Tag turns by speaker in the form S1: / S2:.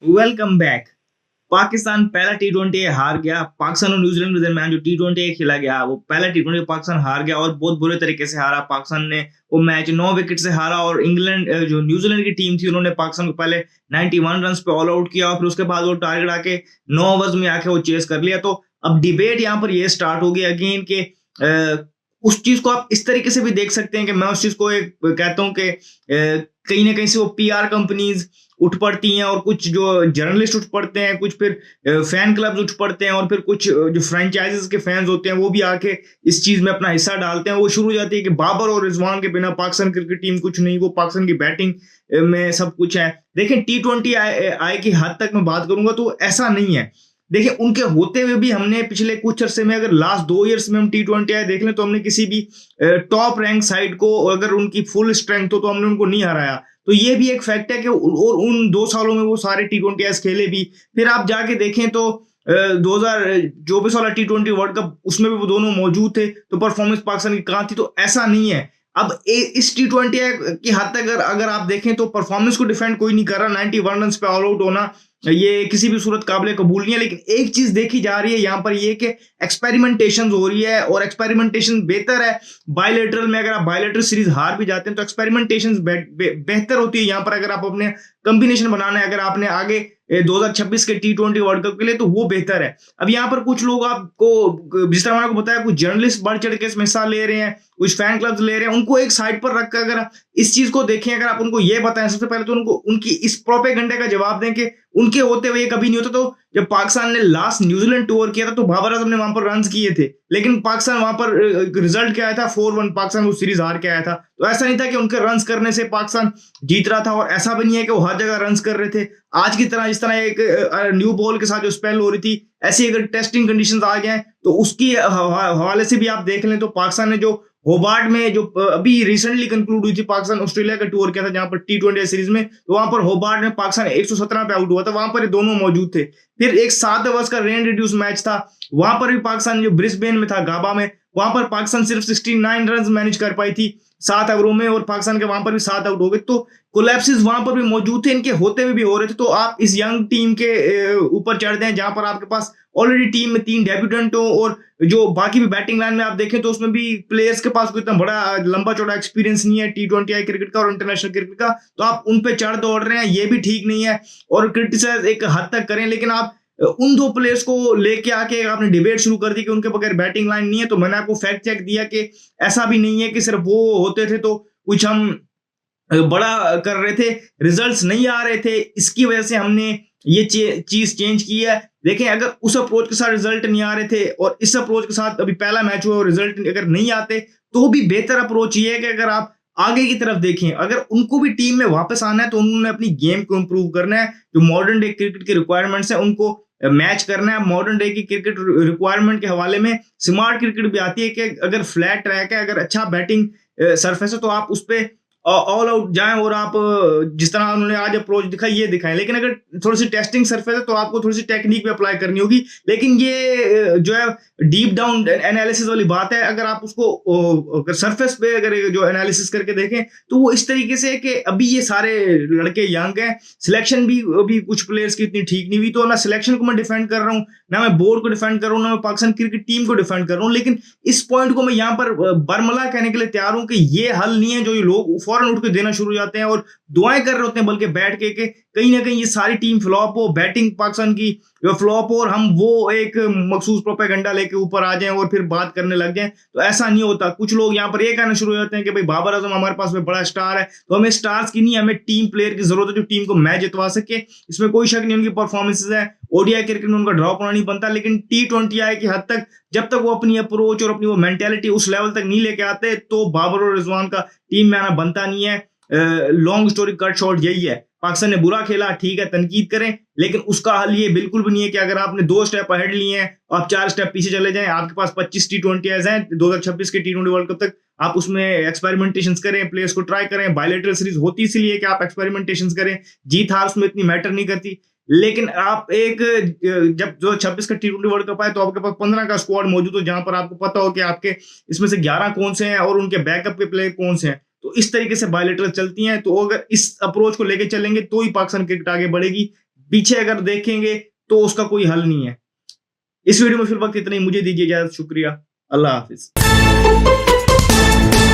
S1: Welcome back. Pakistan पहला टी20 हार गया। पाकिस्तान और न्यूजीलैंड के दरमियान जो टी20 खेला गया वो पहला टी20 पाकिस्तान हार गया और बहुत बुरे तरीके से हारा। पाकिस्तान ने वो मैच 9 विकेट से हारा और इंग्लैंड जो न्यूजीलैंड की टीम थी उन्होंने पाकिस्तान को पहले 91 रन पे ऑल आउट किया और फिर उसके बाद वो टारगेट आके 9 ओवर्स में आके वो चेस कर लिया। तो अब डिबेट यहाँ पर ये स्टार्ट हो गया अगेन के उस चीज को आप इस तरीके से भी देख सकते हैं कि मैं उस चीज को एक कहता हूँ कि कहीं ना कहीं से वो पीआर कंपनीज उठ पड़ती हैं और कुछ जो जर्नलिस्ट उठ पड़ते हैं, कुछ फिर फैन क्लब्स उठ पड़ते हैं और फिर कुछ जो फ्रेंचाइजीज के फैंस होते हैं वो भी आके इस चीज में अपना हिस्सा डालते हैं। वो शुरू हो जाती है कि बाबर और रिजवान के बिना पाकिस्तान क्रिकेट टीम कुछ नहीं, वो पाकिस्तान की बैटिंग में सब कुछ है। देखें टी20 आए की हद तक मैं बात करूंगा तो ऐसा नहीं है। देखिए उनके होते हुए भी हमने पिछले कुछ अरसे में अगर लास्ट 2 ईयर्स में हम टी20 आए देख लें तो हमने किसी भी टॉप रैंक साइड को अगर उनकी फुल स्ट्रेंथ हो तो हमने उनको नहीं हराया। तो ये भी एक फैक्ट है कि और उन 2 सालों में वो सारे टी20 खेले भी। फिर आप जाके देखें तो 2024 वाला टी20 वर्ल्ड कप उसमें भी वो दोनों मौजूद थे तो परफॉर्मेंस पाकिस्तान की कहाँ थी। तो ऐसा नहीं है। अब इस टी20 की हद तक अगर आप देखें तो परफॉर्मेंस को डिफेंड कोई नहीं कर रहा। 91 रन पे ऑल आउट होना ये किसी भी सूरत काबिल कबूल नहीं है। लेकिन एक चीज देखी जा रही है यहाँ पर ये कि एक्सपेरिमेंटेशन हो रही है और एक्सपेरिमेंटेशन बेहतर है। बायलेटरल में अगर आप बायलेटरल सीरीज हार भी जाते हैं तो एक्सपेरिमेंटेशन बेहतर होती है यहाँ पर। अगर आप अपने कॉम्बिनेशन बनाना है, अगर आपने आगे 2026 के टी20 वर्ल्ड कप के लिए, तो वो बेहतर है। अब यहाँ पर कुछ लोग आपको जिस तरह मैंने आपको बताया कुछ जर्नलिस्ट बढ़ चढ़ के इसमें हिस्सा ले रहे हैं, कुछ फैन क्लब्स ले रहे हैं। उनको एक साइड पर रखकर अगर आप इस चीज को देखें, अगर आप उनको ये बताएं सबसे पहले तो उनको उनकी इस प्रोपेगेंडा का जवाब दें कि उनके होते हुए कभी नहीं होता। तो जब पाकिस्तान ने लास्ट न्यूजीलैंड टूर किया था तो बाबर आजम ने वहां पर रन किए थे, लेकिन पाकिस्तान वहां पर रिजल्ट क्या आया था, 4-1 पाकिस्तान वो सीरीज हार के आया था। तो ऐसा नहीं था कि उनके रन करने से पाकिस्तान जीत रहा था और ऐसा भी नहीं है कि वो हर जगह रन कर रहे थे। आज की तरह जिस तरह एक न्यू बॉल के साथ जो स्पेल हो रही थी ऐसी अगर टेस्टिंग कंडीशंस आ गए तो उसकी हवाले से भी आप देख लें तो पाकिस्तान ने जो होबार्ट में जो अभी रिसेंटली कंक्लूड हुई थी, पाकिस्तान ऑस्ट्रेलिया का टूर किया था जहां पर टी20 सीरीज में, तो वहां पर होबार्ट में पाकिस्तान 117 पे आउट हुआ था। वहां पर दोनों मौजूद थे। फिर एक 7 ओवर्स का रेन रिड्यूस मैच था, वहां पर भी पाकिस्तान जो ब्रिस्बेन में था गाबा में, वहां पर पाकिस्तान सिर्फ 69 रन मैनेज कर पाई थी 7 ओवरों में और पाकिस्तान के वहां पर भी 7 आउट हो गए। तो कोलैप्सिस वहां पर भी मौजूद थे, इनके होते हुए भी हो रहे थे। तो आप इस यंग टीम के ऊपर चढ़ दें जहां पर आपके पास ऑलरेडी टीम में 3 डेब्यूटेंट हो और जो बाकी भी बैटिंग लाइन में आप देखें तो उसमें भी प्लेयर्स के पास कोई इतना बड़ा लंबा चौड़ा एक्सपीरियंस नहीं है टी20 क्रिकेट का और इंटरनेशनल क्रिकेट का। तो आप उन पे चढ़ दौड़ रहे हैं, ये भी ठीक नहीं है। और क्रिटिसाइज एक हद तक करें, लेकिन आप उन 2 प्लेयर्स को लेके आके आपने डिबेट शुरू कर दी कि उनके बगैर बैटिंग लाइन नहीं है। तो मैंने आपको फैक्ट चेक दिया कि ऐसा भी नहीं है कि सिर्फ वो होते थे तो कुछ हम बड़ा कर रहे थे, रिजल्ट्स नहीं आ रहे थे, इसकी वजह से हमने ये चीज चेंज की है। देखें अगर उस अप्रोच के साथ रिजल्ट नहीं आ रहे थे और इस अप्रोच के साथ अभी पहला मैच हुआ और रिजल्ट अगर नहीं आते तो भी बेहतर अप्रोच ये है कि अगर आप आगे की तरफ देखें, अगर उनको भी टीम में वापस आना है तो उन्होंने अपनी गेम को इंप्रूव करना है। जो मॉडर्न डे क्रिकेट की रिक्वायरमेंट्स है उनको मैच करना है। मॉडर्न डे की क्रिकेट रिक्वायरमेंट के हवाले में स्मार्ट क्रिकेट भी आती है कि अगर फ्लैट ट्रैक है, अगर अच्छा बैटिंग सरफेस है तो आप उस पर ऑल आउट जाएं और आप जिस तरह उन्होंने आज अप्रोच दिखाई ये दिखाएं। लेकिन अगर थोड़ी सी टेस्टिंग सरफेस है तो आपको थोड़ी सी टेक्निक भी अप्लाई करनी होगी। लेकिन ये जो है डीप डाउन एनालिसिस वाली बात है, अगर आप उसको अगर सरफेस पे अगर जो एनालिसिस करके देखें तो वो इस तरीके से है कि अभी ये सारे लड़के यंग हैं, सिलेक्शन भी अभी कुछ प्लेयर्स की इतनी ठीक नहीं हुई। तो ना सिलेक्शन को मैं डिफेंड कर रहा हूँ, ना मैं बोर्ड को डिफेंड कर रहा हूँ, ना मैं पाकिस्तान क्रिकेट टीम को डिफेंड कर रहा हूँ। लेकिन इस पॉइंट को मैं यहाँ पर बरमला कहने के लिए तैयार हूँ कि ये हल नहीं है जो ये लोग फौरन उठ के देना शुरू हो जाते हैं और दुआएं कर रहे होते हैं बल्कि बैठ के कहीं ना कहीं ये सारी टीम फ्लॉप हो, बैटिंग पाकिस्तान की फ्लॉप हो और हम वो एक मखसूस प्रोपेगेंडा लेके ऊपर आ जाएं और फिर बात करने लग जाएं। तो ऐसा नहीं होता। कुछ लोग यहाँ पर ये कहना शुरू हो जाते हैं कि भाई बाबर आजम हमारे पास में बड़ा स्टार है, तो हमें स्टार्स की नहीं, हमें टीम प्लेयर की जरूरत है जो टीम को मैच जितवा सके। इसमें कोई शक नहीं, उनकी परफॉर्मेंसेज है, ओडीआई क्रिकेट में उनका ड्रॉप होना नहीं बनता। लेकिन टी20 की हद तक जब तक वो अपनी अप्रोच और अपनी वो मेंटेलिटी उस लेवल तक नहीं लेके आते तो बाबर और रिजवान का टीम में आना बनता नहीं है। लॉन्ग स्टोरी कट शॉर्ट यही है, पाकिस्तान ने बुरा खेला, ठीक है, तनकीद करें, लेकिन उसका हल ये बिल्कुल भी नहीं है कि अगर आपने 2 स्टेप अहेड लिए हैं आप 4 स्टेप पीछे चले जाएं। आपके पास 25 टी20 हैं 2026 के टी20 वर्ल्ड कप तक, आप उसमें एक्सपेरिमेंटेशन करें, प्लेयर्स को ट्राई करें। बायलेटरल सीरीज होती इसलिए कि आप एक्सपेरिमेंटेशन करें, जीत हार उसमें इतनी मैटर नहीं करती। लेकिन आप एक जब 2026 का टी20 वर्ल्ड कप आए तो आपके पास 15 का स्क्वाड मौजूद हो जहां पर आपको पता हो कि आपके इसमें से 11 कौन से हैं और उनके बैकअप के प्लेयर कौन से हैं। तो इस तरीके से बायलेटरल चलती हैं। तो अगर इस अप्रोच को लेके चलेंगे तो ही पाकिस्तान क्रिकेट आगे बढ़ेगी। पीछे अगर देखेंगे तो उसका कोई हल नहीं है। इस वीडियो में फिर वक्त इतना ही, मुझे दीजिए इजाजत, शुक्रिया, अल्लाह हाफिज।